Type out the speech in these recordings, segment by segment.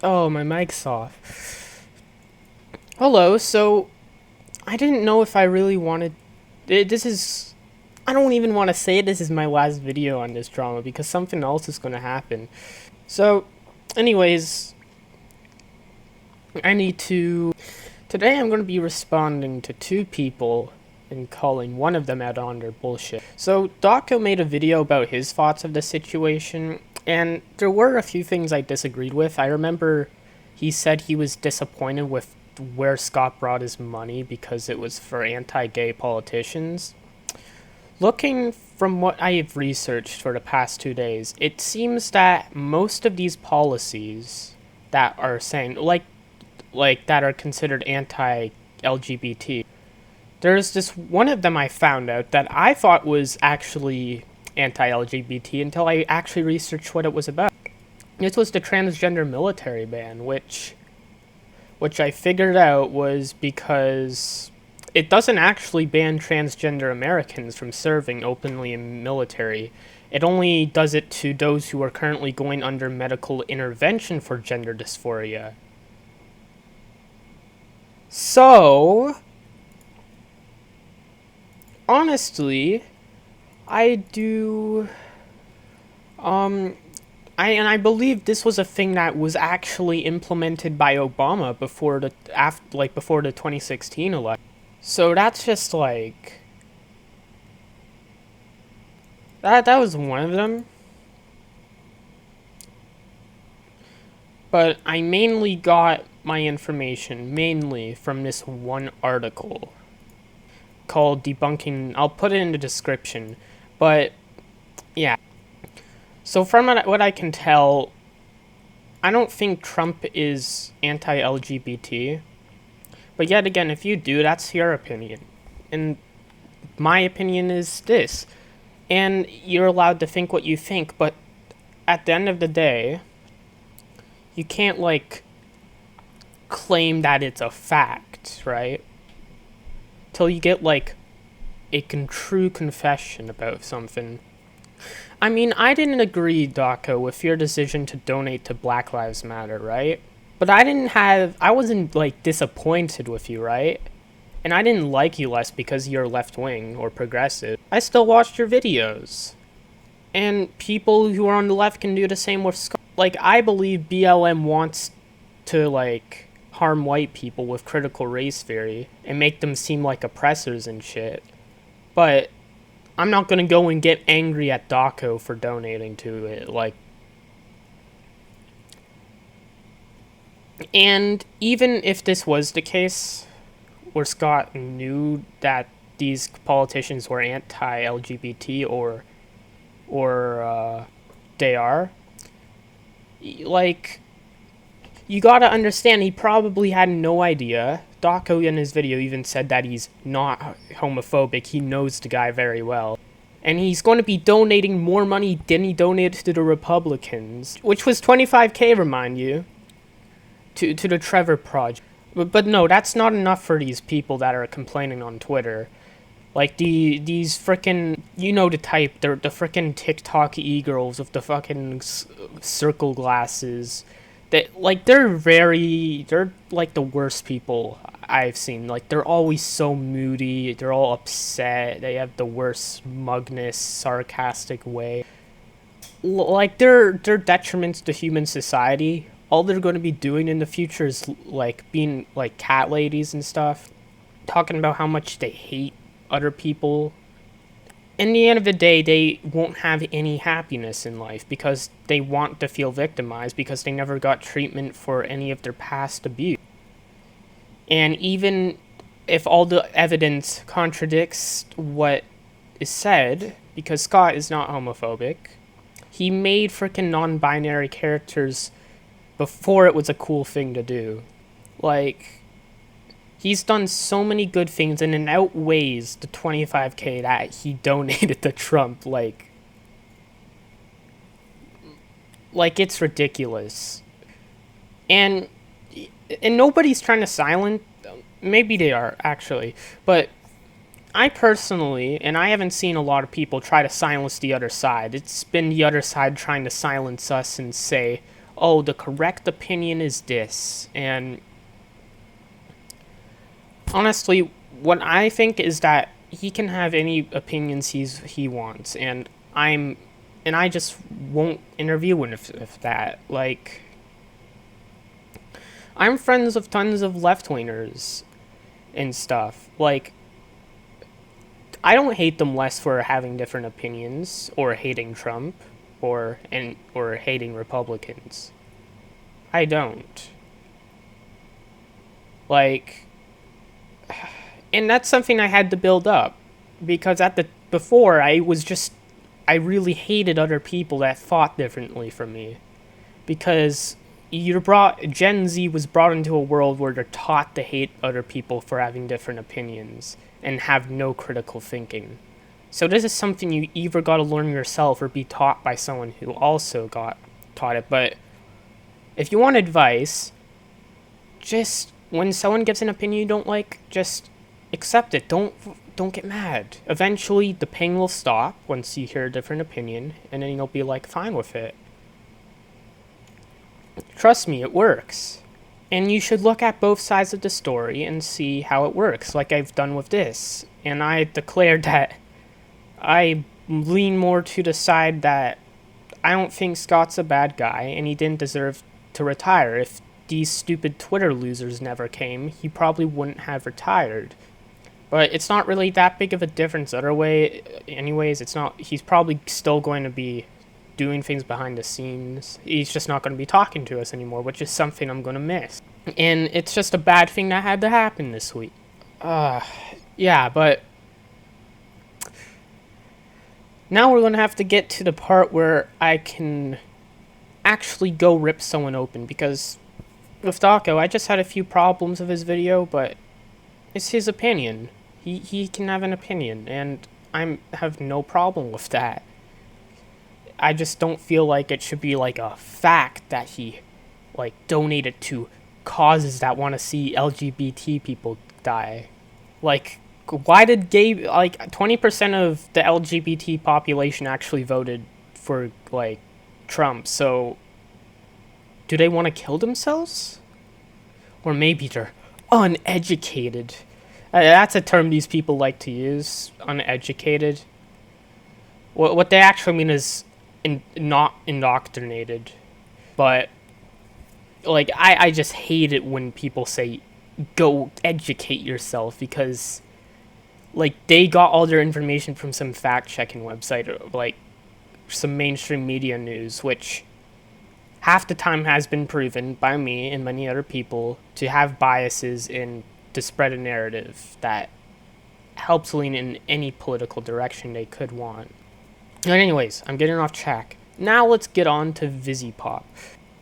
Oh, my mic's off. Hello, so I didn't know if I really wanted. This is. I don't even want to say this is my last video on this drama because something else is going to happen. So, anyways, I need to. Today I'm going to be responding to two people and calling one of them out on their bullshit. So, Dawko made a video about his thoughts of the situation, and there were a few things I disagreed with. I remember he said he was disappointed with where Scott brought his money because it was for anti-gay politicians. Looking from what I have researched for the past 2 days, it seems that most of these policies that are saying, like that are considered anti-LGBT, there's this one of them I found out that I thought was actually anti-LGBT until I actually researched what it was about. This was the transgender military ban, which I figured out was because it doesn't actually ban transgender Americans from serving openly in military. It only does it to those who are currently going under medical intervention for gender dysphoria. So, honestly, I believe this was a thing that was actually implemented by Obama before the 2016 election. So that's just like that was one of them. But I mainly got my information mainly from this one article called Debunking. I'll put it in the description. But yeah. So from what I can tell, I don't think Trump is anti-LGBT. But yet again, if you do, that's your opinion. And my opinion is this. And you're allowed to think what you think, but at the end of the day, you can't, claim that it's a fact, right? Till you get, a true confession about something. I mean, I didn't agree, Dawko, with your decision to donate to Black Lives Matter, right? But I wasn't, disappointed with you, right? And I didn't like you less because you're left-wing or progressive. I still watched your videos. And people who are on the left can do the same with Scott. I believe BLM wants to, harm white people with critical race theory and make them seem like oppressors and shit. But I'm not gonna go and get angry at Dawko for donating to it, And even if this was the case, where Scott knew that these politicians were anti-LGBT or they are, you gotta understand he probably had no idea. Dawko in his video even said that he's not homophobic. He knows the guy very well. And he's going to be donating more money than he donated to the Republicans, which was $25K, remind you, to the Trevor Project. But no, that's not enough for these people that are complaining on Twitter. These frickin', you know the type, they're the frickin' TikTok e-girls with the fucking circle glasses. They're the worst people I've seen. They're always so moody, they're all upset, they have the worst smugness, sarcastic way. They're detriments to human society. All they're going to be doing in the future is, being, cat ladies and stuff. Talking about how much they hate other people. In the end of the day, they won't have any happiness in life because they want to feel victimized because they never got treatment for any of their past abuse. And even if all the evidence contradicts what is said, because Scott is not homophobic, he made frickin' non-binary characters before it was a cool thing to do. He's done so many good things, and it outweighs the $25K that he donated to Trump. It's ridiculous. And nobody's trying to silence. Maybe they are, actually. But I personally, and I haven't seen a lot of people try to silence the other side. It's been the other side trying to silence us and say, oh, the correct opinion is this. And honestly, what I think is that he can have any opinions he wants, and I just won't interview him if that. Like, I'm friends with tons of left-wingers and stuff. Like, I don't hate them less for having different opinions or hating Trump or hating Republicans. I don't. Like, and that's something I had to build up, because before I really hated other people that thought differently from me, because Gen Z was brought into a world where they're taught to hate other people for having different opinions and have no critical thinking. So this is something you either got to learn yourself or be taught by someone who also got taught it. But if you want advice, just when someone gives an opinion you don't like, just accept it. Don't get mad. Eventually the pain will stop once you hear a different opinion, and then you'll be like fine with it. Trust me, it works. And you should look at both sides of the story and see how it works, like I've done with this. And I declared that I lean more to the side that I don't think Scott's a bad guy, and he didn't deserve to retire. If these stupid Twitter losers never came, he probably wouldn't have retired. But it's not really that big of a difference other way. Anyways, he's probably still going to be doing things behind the scenes. He's just not going to be talking to us anymore, which is something I'm going to miss. And it's just a bad thing that had to happen this week. Yeah, but now we're going to have to get to the part where I can actually go rip someone open, because with Daco, I just had a few problems with his video, but it's his opinion. He can have an opinion, and I have no problem with that. I just don't feel like it should be like a fact that he like donated to causes that want to see LGBT people die. Like, why did 20% of the LGBT population actually voted for like Trump? So do they want to kill themselves? Or maybe they're uneducated. That's a term these people like to use, uneducated. What they actually mean is not indoctrinated. But like, I just hate it when people say go educate yourself, because like they got all their information from some fact-checking website or like some mainstream media news, which half the time has been proven by me and many other people to have biases and to spread a narrative that helps lean in any political direction they could want. But anyways, I'm getting off track. Now let's get on to Vivziepop.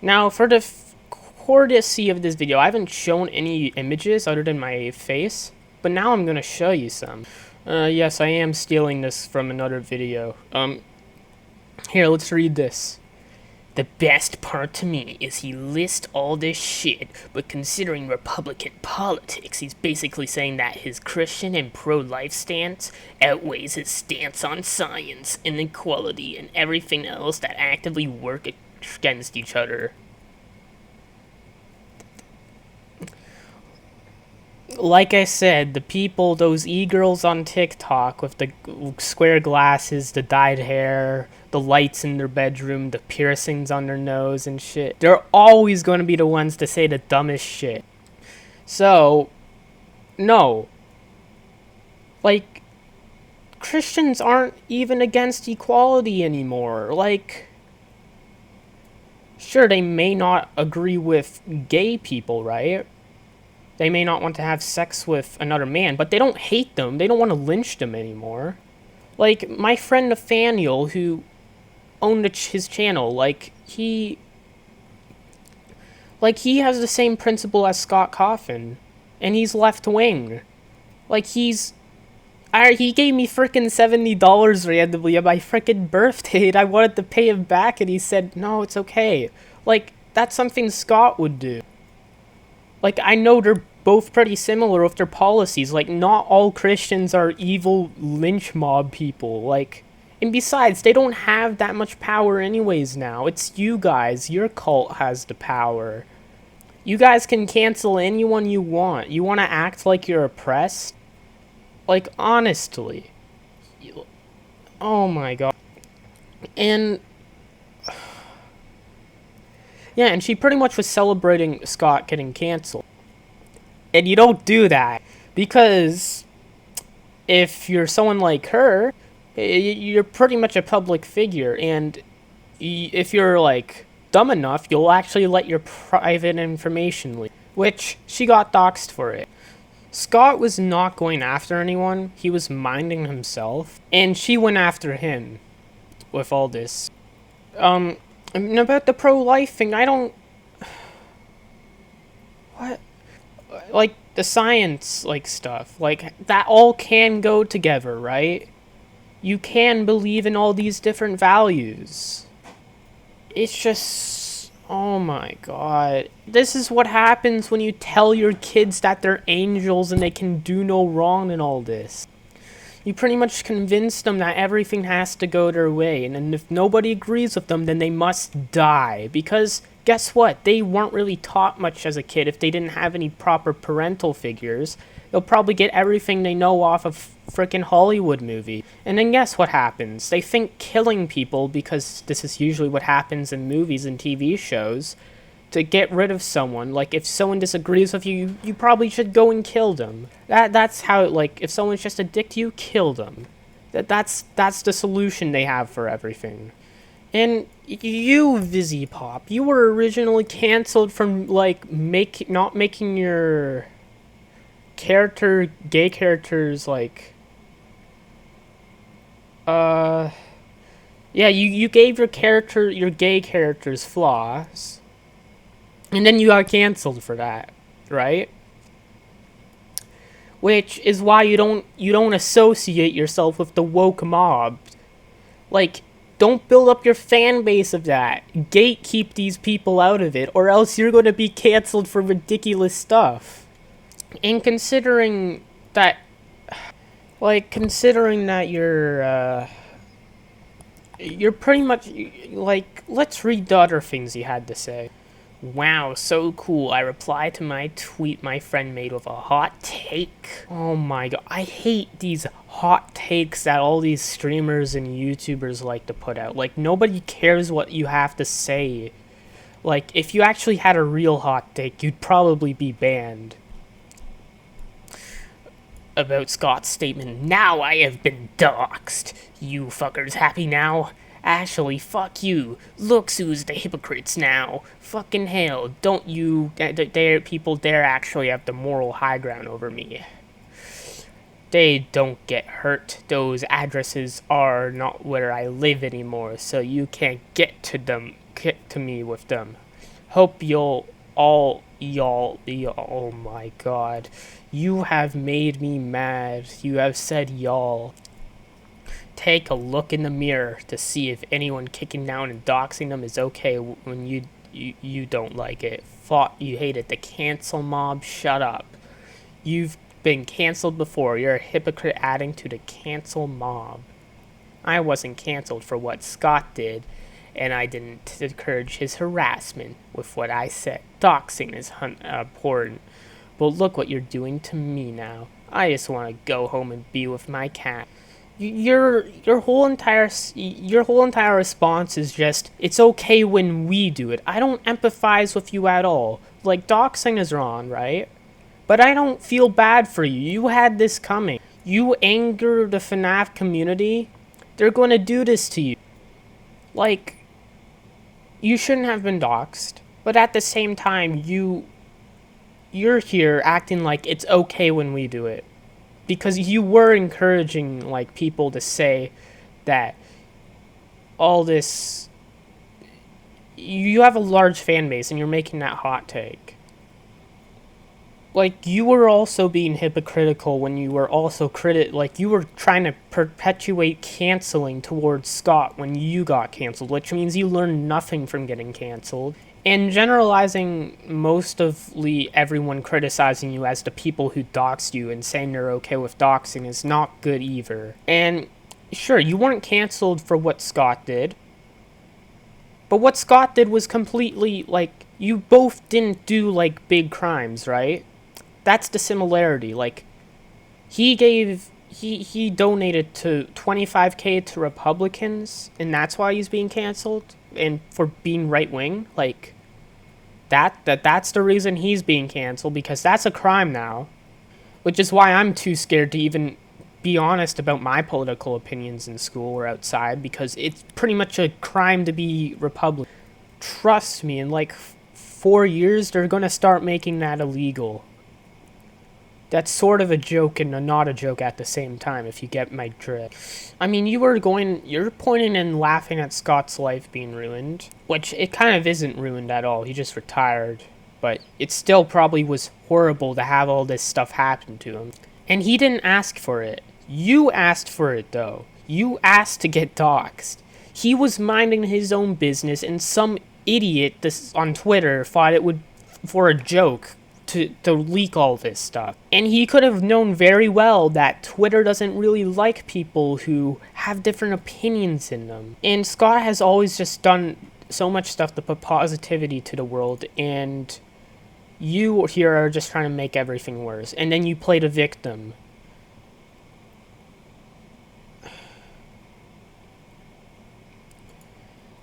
Now, for the courtesy of this video, I haven't shown any images other than my face, but now I'm going to show you some. Yes, I am stealing this from another video. Here, let's read this. The best part to me is he lists all this shit, but considering Republican politics, he's basically saying that his Christian and pro-life stance outweighs his stance on science, inequality, and everything else that actively work against each other. Like I said, the people, those e-girls on TikTok with the square glasses, the dyed hair, the lights in their bedroom, the piercings on their nose and shit, they're always going to be the ones to say the dumbest shit. So, no. Like, Christians aren't even against equality anymore. Like, sure, they may not agree with gay people, right? They may not want to have sex with another man, but they don't hate them. They don't want to lynch them anymore. Like, my friend Nathaniel, who owned his channel, like, he has the same principle as Scott Cawthon, and he's left-wing. Like, he gave me frickin' $70 randomly on my frickin' birthday, and I wanted to pay him back, and he said, no, it's okay. Like, that's something Scott would do. Like, I know they're both pretty similar with their policies. Like, not all Christians are evil lynch mob people. Like, And besides, they don't have that much power anyways now. It's you guys. Your cult has the power. You guys can cancel anyone you want. You want to act like you're oppressed? Like, honestly. Oh my god. And yeah, and she pretty much was celebrating Scott getting canceled. And you don't do that, because if you're someone like her, you're pretty much a public figure, and if you're, like, dumb enough, you'll actually let your private information leak, which she got doxxed for it. Scott was not going after anyone, he was minding himself, and she went after him with all this. And about the pro-life thing, I don't... What? Like, the science, like, stuff, like, that all can go together, right? You can believe in all these different values. It's just... Oh my god. This is what happens when you tell your kids that they're angels and they can do no wrong in all this. You pretty much convince them that everything has to go their way, and if nobody agrees with them, then they must die. Because, guess what? They weren't really taught much as a kid if they didn't have any proper parental figures. They'll probably get everything they know off of frickin' Hollywood movie. And then guess what happens? They think killing people, because this is usually what happens in movies and TV shows, to get rid of someone. Like, if someone disagrees with you, you probably should go and kill them. That's how, like, if someone's just a dick to you, kill them. That's the solution they have for everything. And you, Vivziepop, you were originally cancelled from, like, not making your gay characters, like, yeah, you gave your gay characters flaws. And then you got cancelled for that, right? Which is why you don't associate yourself with the woke mob. Like, don't build up your fan base of that. Gatekeep these people out of it, or else you're going to be cancelled for ridiculous stuff. And considering that you're pretty much, like, let's read the other things he had to say. Wow, so cool. I replied to my tweet my friend made with a hot take. Oh my god. I hate these hot takes that all these streamers and YouTubers like to put out. Like, nobody cares what you have to say. Like, if you actually had a real hot take, you'd probably be banned. About Scott's statement, now I have been doxxed. You fuckers happy now? Actually, fuck you. Looks who's the hypocrites now. Fucking hell, don't you people dare actually have the moral high ground over me. They don't get hurt. Those addresses are not where I live anymore, so you can't get to me with them. Hope y'all, oh my god. You have made me mad. You have said y'all. Take a look in the mirror to see if anyone kicking down and doxing them is okay when you don't like it. You hate it. The cancel mob, shut up. You've been canceled before. You're a hypocrite adding to the cancel mob. I wasn't canceled for what Scott did, and I didn't encourage his harassment with what I said. Doxing is important, but look what you're doing to me now. I just want to go home and be with my cat. Your whole entire response is just, it's okay when we do it. I don't empathize with you at all. Like, doxing is wrong, right? But I don't feel bad for you. You had this coming. You anger the FNAF community. They're going to do this to you. Like, you shouldn't have been doxed. But at the same time, you're here acting like it's okay when we do it. Because you were encouraging, like, people to say that all this... You have a large fan base, and you're making that hot take. Like, you were also being hypocritical when you were also you were trying to perpetuate canceling towards Scott when you got canceled, which means you learned nothing from getting canceled. And generalizing everyone criticizing you as the people who doxed you and saying they're okay with doxing is not good either. And Sure, you weren't canceled for what Scott did, but what Scott did was completely, like, you both didn't do, like, big crimes, right? That's the similarity. Like, he donated to 25K to Republicans, and that's why he's being canceled, and for being right-wing. Like, that's the reason he's being canceled, because that's a crime now. Which is why I'm too scared to even be honest about my political opinions in school or outside, because it's pretty much a crime to be Republican. Trust me, in like 4 years, they're gonna start making that illegal. That's sort of a joke and not a joke at the same time, if you get my drift. I mean, you're pointing and laughing at Scott's life being ruined, which it kind of isn't ruined at all. He just retired. But it still probably was horrible to have all this stuff happen to him. And he didn't ask for it. You asked for it, though. You asked to get doxxed. He was minding his own business, and some idiot on Twitter thought it would, for a joke, to leak all this stuff. And he could have known very well that Twitter doesn't really like people who have different opinions in them. And Scott has always just done so much stuff to put positivity to the world, and you here are just trying to make everything worse. And then you play the victim.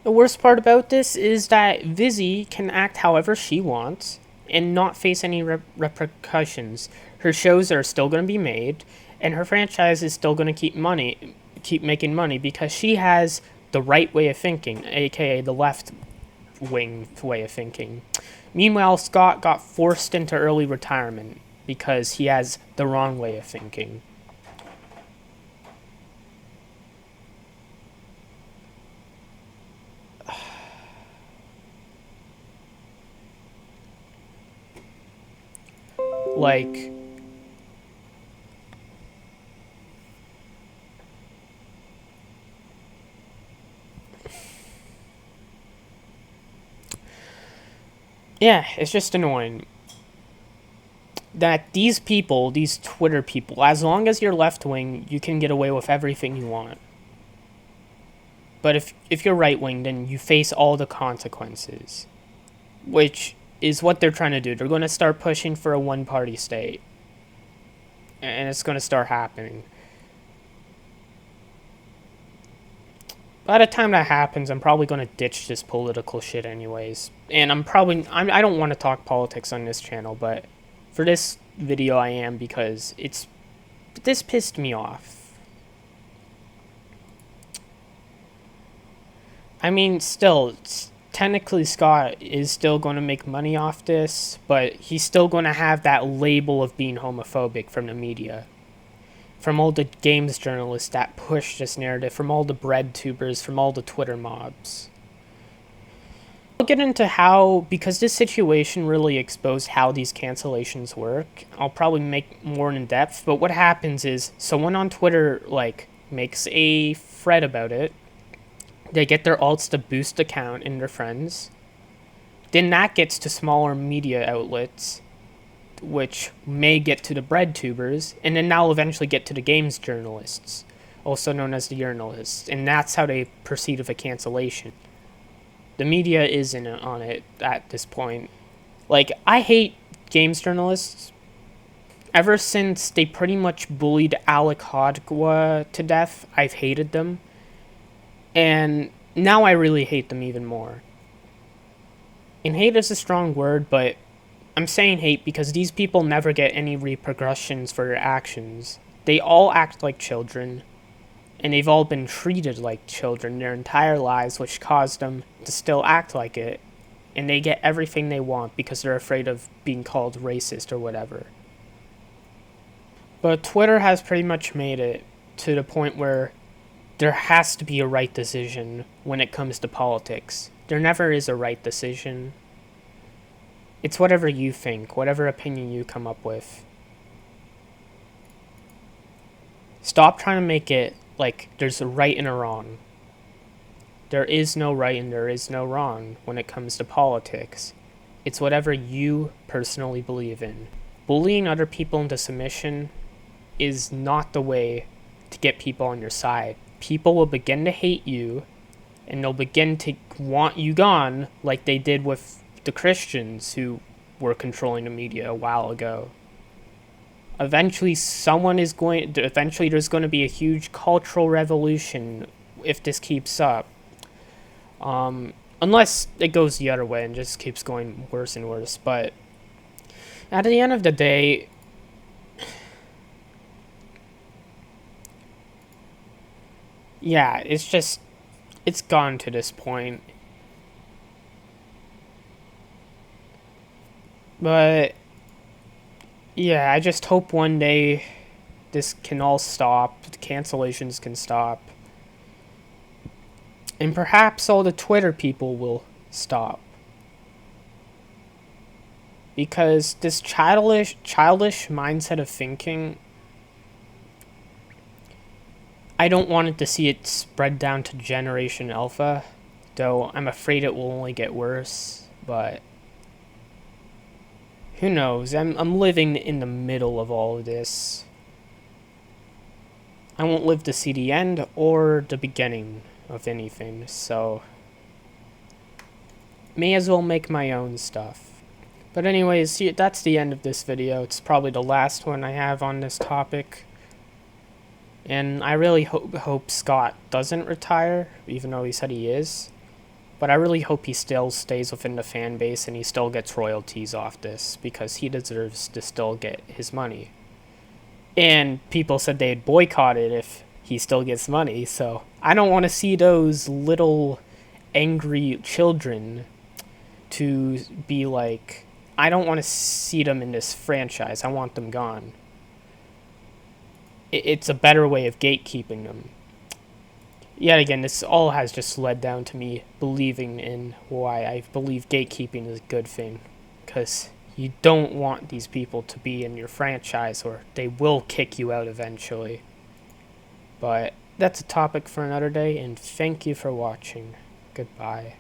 The worst part about this is that Vizzy can act however she wants and not face any repercussions. Her shows are still going to be made, and her franchise is still going to keep making money, because she has the right way of thinking, aka the left wing way of thinking. Meanwhile, Scott got forced into early retirement because he has the wrong way of thinking. Like, yeah, it's just annoying that these people, these Twitter people, as long as you're left-wing, you can get away with everything you want. But if you're right-wing, then you face all the consequences, which is what they're trying to do. They're going to start pushing for a one-party state, and it's going to start happening. By the time that happens, I'm probably going to ditch this political shit anyways. And I don't want to talk politics on this channel, but for this video I am, because this pissed me off. I mean, still, technically Scott is still going to make money off this, but he's still going to have that label of being homophobic from the media. From all the games journalists that push this narrative, from all the bread tubers, from all the Twitter mobs. I'll get into how, because this situation really exposed how these cancellations work, I'll probably make more in depth, but what happens is someone on Twitter, like, makes a thread about it. They get their alts to boost the count in their friends. Then that gets to smaller media outlets, which may get to the bread tubers, and then that'll eventually get to the games journalists, also known as the journalists, and that's how they proceed with a cancellation. The media is in on it at this point. Like, I hate games journalists. Ever since they pretty much bullied Alec Hodgwa to death, I've hated them. And now I really hate them even more. And hate is a strong word, but I'm saying hate because these people never get any repercussions for their actions. They all act like children, and they've all been treated like children their entire lives, which caused them to still act like it. And they get everything they want because they're afraid of being called racist or whatever. But Twitter has pretty much made it to the point where there has to be a right decision when it comes to politics. There never is a right decision. It's whatever you think, whatever opinion you come up with. Stop trying to make it like there's a right and a wrong. There is no right and there is no wrong when it comes to politics. It's whatever you personally believe in. Bullying other people into submission is not the way to get people on your side. people will begin to hate you, and they'll begin to want you gone, like they did with the Christians who were controlling the media a while ago. Eventually there's going to be a huge cultural revolution if this keeps up. Unless it goes the other way and just keeps going worse and worse. But at the end of the day, yeah, it's gone to this point. But yeah, I just hope one day this can all stop, the cancellations can stop, and perhaps all the Twitter people will stop. Because this childish mindset of thinking, I don't want it to see it spread down to Generation Alpha, though I'm afraid it will only get worse, but who knows? I'm living in the middle of all of this. I won't live to see the end or the beginning of anything, so may as well make my own stuff. But anyways, that's the end of this video. It's probably the last one I have on this topic. And I really hope Scott doesn't retire, even though he said he is. But I really hope he still stays within the fan base and he still gets royalties off this, because he deserves to still get his money. And people said they'd boycott it if he still gets money, so I don't want to see those little angry children to be like, I don't want to see them in this franchise, I want them gone. It's a better way of gatekeeping them. Yet again, this all has just led down to me believing in why I believe gatekeeping is a good thing. Because you don't want these people to be in your franchise, or they will kick you out eventually. But that's a topic for another day, and thank you for watching. Goodbye.